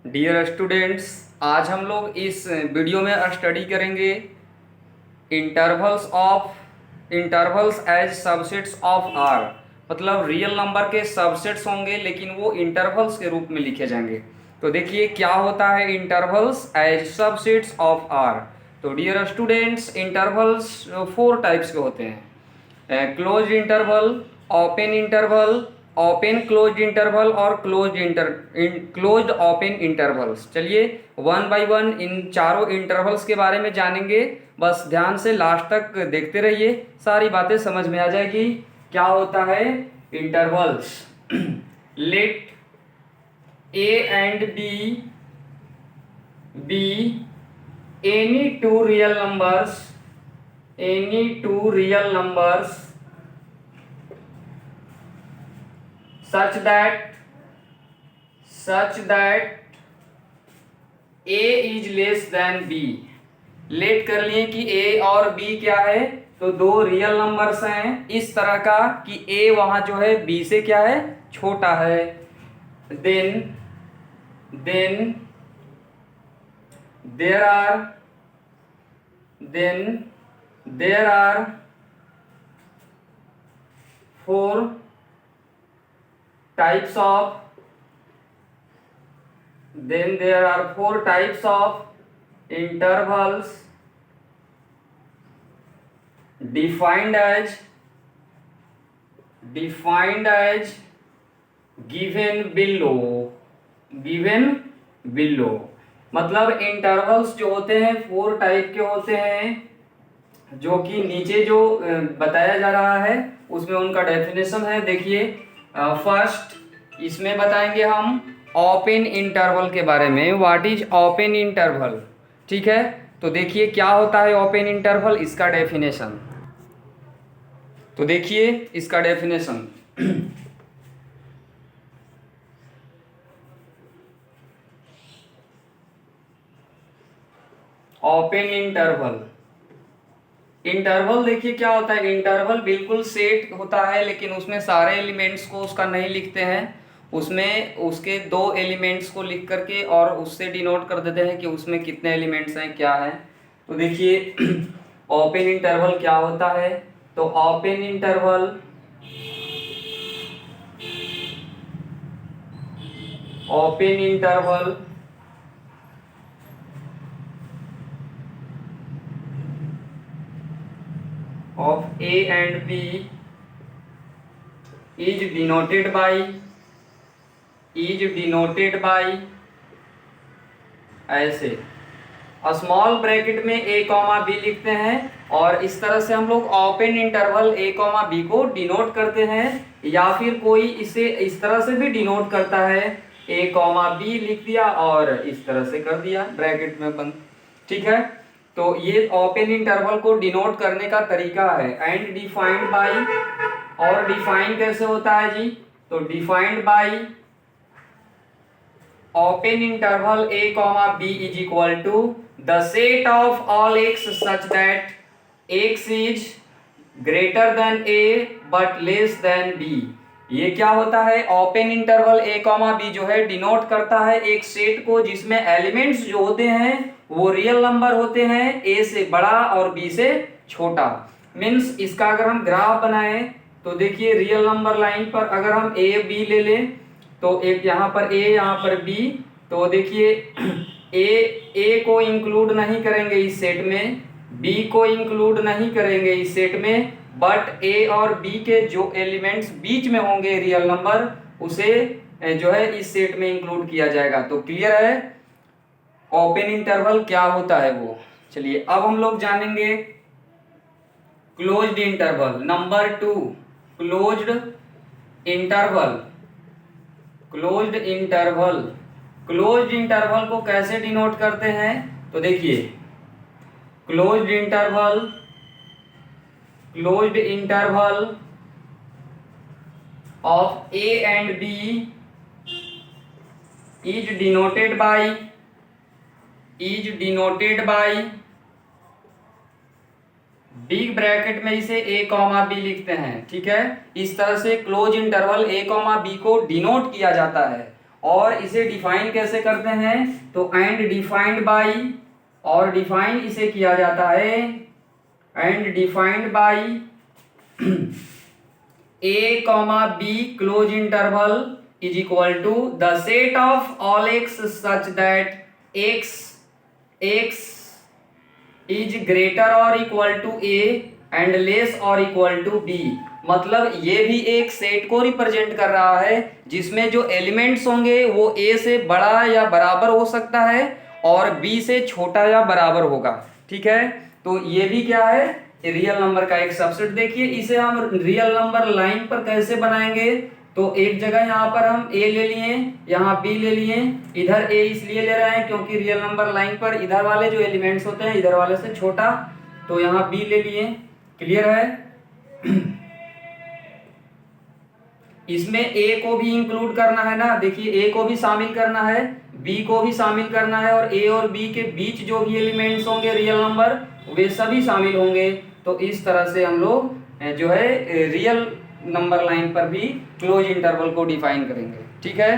Dear students, आज हम लोग इस वीडियो में स्टडी करेंगे intervals as subsets of R. मतलब रियल नंबर के सबसेट्स होंगे लेकिन वो इंटरवल्स के रूप में लिखे जाएंगे। तो देखिए क्या होता है intervals as subsets of R. तो डियर स्टूडेंट्स, इंटरवल्स 4 टाइप्स के होते हैं: close interval, open interval, open closed interval और क्लोज्ड ओपन इंटरवल्स। चलिए वन बाय वन इन चारों इंटरवल्स के बारे में जानेंगे। बस ध्यान से लास्ट तक देखते रहिए, सारी बातें समझ में आ जाएगी। क्या होता है intervals? Let A and B any two real numbers such that a is less than b। Let कर लिए कि a और b क्या है, तो दो रियल नंबर्स हैं इस तरह का कि a वहां जो है b से क्या है, छोटा है। Then there are four types of intervals defined as given below। मतलब इंटरवल्स जो होते हैं 4 टाइप के होते हैं, जो कि नीचे जो बताया जा रहा है उसमें उनका डेफिनेशन है। देखिए फर्स्ट इसमें बताएंगे हम ओपन इंटरवल के बारे में। What is open interval? ठीक है, तो देखिए क्या होता है ओपन इंटरवल, इसका डेफिनेशन। तो देखिए इसका डेफिनेशन ओपन इंटरवल देखिए क्या होता है। इंटरवल बिल्कुल सेट होता है लेकिन उसमें सारे एलिमेंट्स को उसका नहीं लिखते हैं, उसमें उसके 2 एलिमेंट्स को लिख करके और उससे डिनोट कर देते हैं कि उसमें कितने एलिमेंट्स हैं, क्या है। तो देखिए ओपन इंटरवल क्या होता है, तो open interval of A and B is denoted by ऐसे स्मॉल ब्रैकेट में a कॉमा बी लिखते हैं और इस तरह से हम लोग open interval a comma B को डिनोट करते हैं। या फिर कोई इसे इस तरह से भी डिनोट करता है, a कॉमा बी लिख दिया और इस तरह से कर दिया ब्रैकेट में बंद। ठीक है, तो ये ओपन इंटरवल को डिनोट करने का तरीका है। एंड डिफाइंड बाय, और डिफाइन कैसे होता है जी, तो defined by open interval a comma b is equal to the set of all x such that x is greater than a but less than b। ये क्या होता है, open interval a comma b जो है denote करता है एक set को जिसमें एलिमेंट्स जो होते हैं वो रियल नंबर होते हैं, a से बड़ा और b से छोटा। मीन्स इसका अगर हम ग्राफ बनाए तो देखिए रियल नंबर लाइन पर अगर हम a b ले लें तो एक यहाँ पर a यहाँ पर b, तो देखिए a को इंक्लूड नहीं करेंगे इस सेट में, b को इंक्लूड नहीं करेंगे इस सेट में, बट a और b के जो एलिमेंट्स बीच में होंगे रियल नंबर उसे जो है इस सेट में इंक्लूड किया जाएगा। तो क्लियर है ओपन इंटरवल क्या होता है वो। चलिए अब हम लोग जानेंगे closed interval. Number 2 closed interval को कैसे डिनोट करते हैं, तो देखिए closed interval of A and B is denoted by big bracket में इसे a कॉमा बी लिखते हैं। ठीक है, इस तरह से close interval a comma B को डिनोट किया जाता है। और इसे डिफाइन कैसे करते हैं, तो एंड डिफाइंड बाई, और डिफाइन इसे किया जाता है and defined by a comma b close interval is equal to the set of all x such that x is greater or equal to a and less or equal to b। मतलब ये भी एक set को represent कर रहा है जिसमें जो एलिमेंट्स होंगे वो a से बड़ा या बराबर हो सकता है और b से छोटा या बराबर होगा। ठीक है, तो ये भी क्या है, रियल नंबर का एक सबसेट। देखिए इसे हम रियल नंबर लाइन पर कैसे बनाएंगे, तो एक जगह यहाँ पर हम a ले लिए, यहाँ b ले लिए, इधर a इसलिए ले रहे हैं क्योंकि रियल नंबर लाइन पर इधर वाले जो एलिमेंट्स होते हैं इधर वाले से छोटा, तो यहाँ b ले लिए। क्लियर है। इसमें a को भी इंक्लूड करना है ना, देखिए a को भी शामिल करना है, b को भी शामिल करना है, और a और b के बीच जो भी एलिमेंट्स होंगे रियल नंबर वे सभी शामिल होंगे। तो इस तरह से हम लोग जो है रियल नंबर लाइन पर भी क्लोज इंटरवल को डिफाइन करेंगे। ठीक है,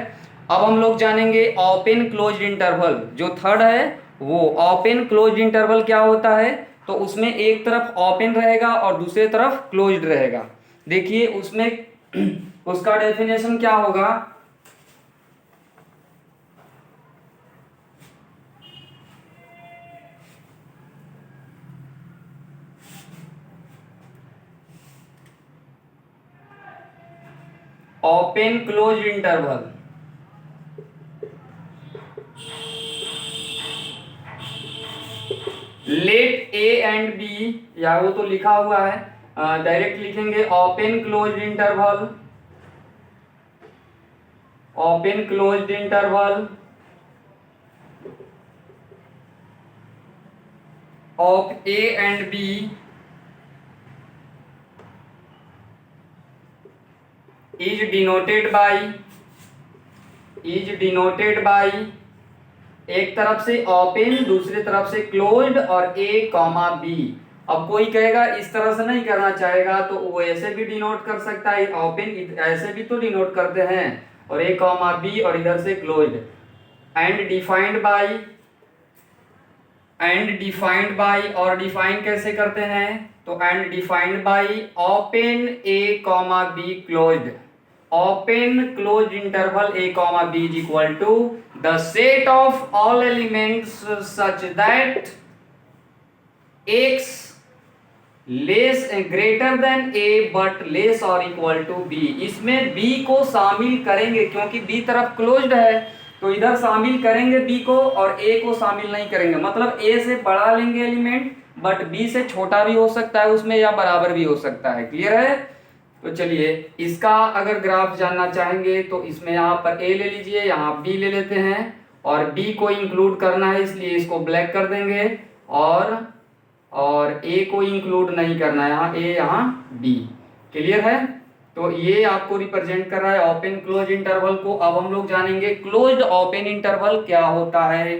अब हम लोग जानेंगे ओपन क्लोज इंटरवल। जो थर्ड है वो ओपन क्लोज इंटरवल क्या होता है, तो उसमें एक तरफ ओपन रहेगा और दूसरी तरफ क्लोज्ड रहेगा। देखिए उसमें उसका डेफिनेशन क्या होगा, open close interval let A and B, या वो तो लिखा हुआ है, डायरेक्ट लिखेंगे open closed interval, open closed interval of A and B is denoted by एक तरफ से ओपन दूसरी तरफ से क्लोज्ड और a कॉमा b। अब कोई कहेगा इस तरह से नहीं करना चाहेगा तो वो ऐसे भी डिनोट कर सकता है, ओपन ऐसे भी तो डिनोट करते हैं, और a कॉमा b और इधर से क्लोज्ड। एंड डिफाइंड बाई और डिफाइन कैसे करते हैं, तो and defined by open a comma b closed, open closed interval a comma b is equal to the set of all elements such that x less greater than a but less or equal to b। इसमें b को शामिल करेंगे क्योंकि b तरफ closed है, तो इधर शामिल करेंगे b को और a को शामिल नहीं करेंगे। मतलब a से बड़ा लेंगे एलिमेंट बट b से छोटा भी हो सकता है उसमें या बराबर भी हो सकता है। क्लियर है, तो चलिए इसका अगर ग्राफ जानना चाहेंगे तो इसमें यहाँ पर a ले लीजिए, यहाँ b ले लेते हैं, और b को इंक्लूड करना है इसलिए इसको ब्लैक कर देंगे, और a को इंक्लूड नहीं करना है, यहाँ a यहाँ b। क्लियर है, तो ये आपको रिप्रेजेंट कर रहा है ओपन क्लोज इंटरवल को। अब हम लोग जानेंगे क्लोज्ड ओपन इंटरवल क्या होता है।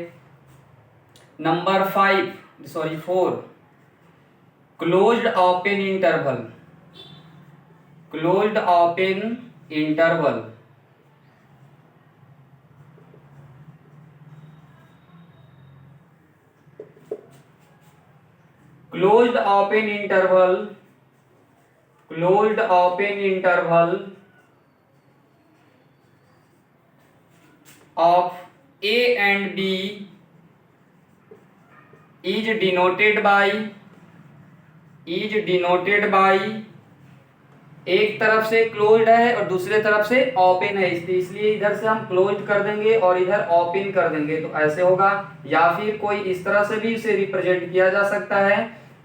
Number 4 closed open interval, closed open interval closed open interval of a and b is denoted by एक तरफ से क्लोज्ड है और दूसरे तरफ से ओपन है, इसलिए इधर से हम क्लोज्ड कर देंगे और इधर ओपन कर देंगे, तो ऐसे होगा। या फिर कोई इस तरह से भी इसे रिप्रेजेंट किया जा सकता है,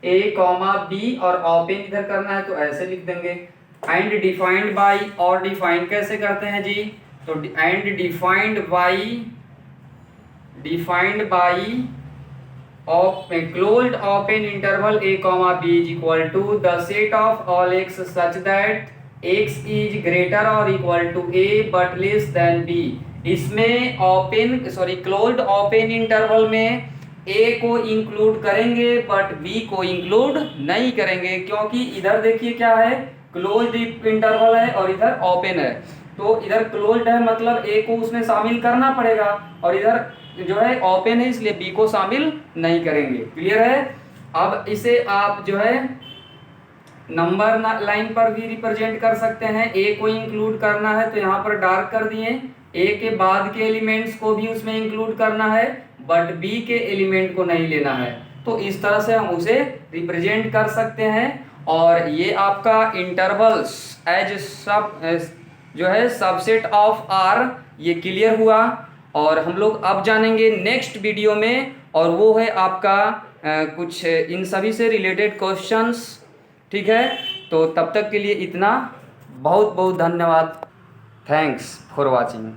a कॉमा b और ओपन इधर करना है तो ऐसे लिख देंगे। एंड डिफाइंड बाई, और डिफाइन कैसे करते हैं जी, तो and defined by of a closed open interval a comma b is equal to the set of all x such that x is greater or equal to a but less than b। इसमें closed open interval में a को include करेंगे but b को include नहीं करेंगे, क्योंकि इधर देखिए क्या है, क्लोज्ड इंटरवल है और इधर ओपन है। तो इधर क्लोज्ड है मतलब ए को उसमें शामिल करना पड़ेगा, और इधर जो है ओपन है इसलिए बी को शामिल नहीं करेंगे। क्लियर है? अब इसे आप जो है नंबर लाइन पर भी रिप्रेजेंट कर सकते हैं। ए को इंक्लूड करना है तो यहाँ पर डार्क कर दिए, ए के बाद के एलिमेंट्स को भी उसमें इंक्लूड करना है बट बी के एलिमेंट को नहीं लेना है। तो इस तरह से हम उसे रिप्रेजेंट कर सकते हैं। और ये आपका इंटरवल्स एज सब जो है सबसेट ऑफ आर, ये क्लियर हुआ। और हम लोग अब जानेंगे नेक्स्ट वीडियो में, और वो है आपका कुछ इन सभी से रिलेटेड क्वेश्चंस। ठीक है, तो तब तक के लिए इतना। बहुत बहुत धन्यवाद। Thanks for watching.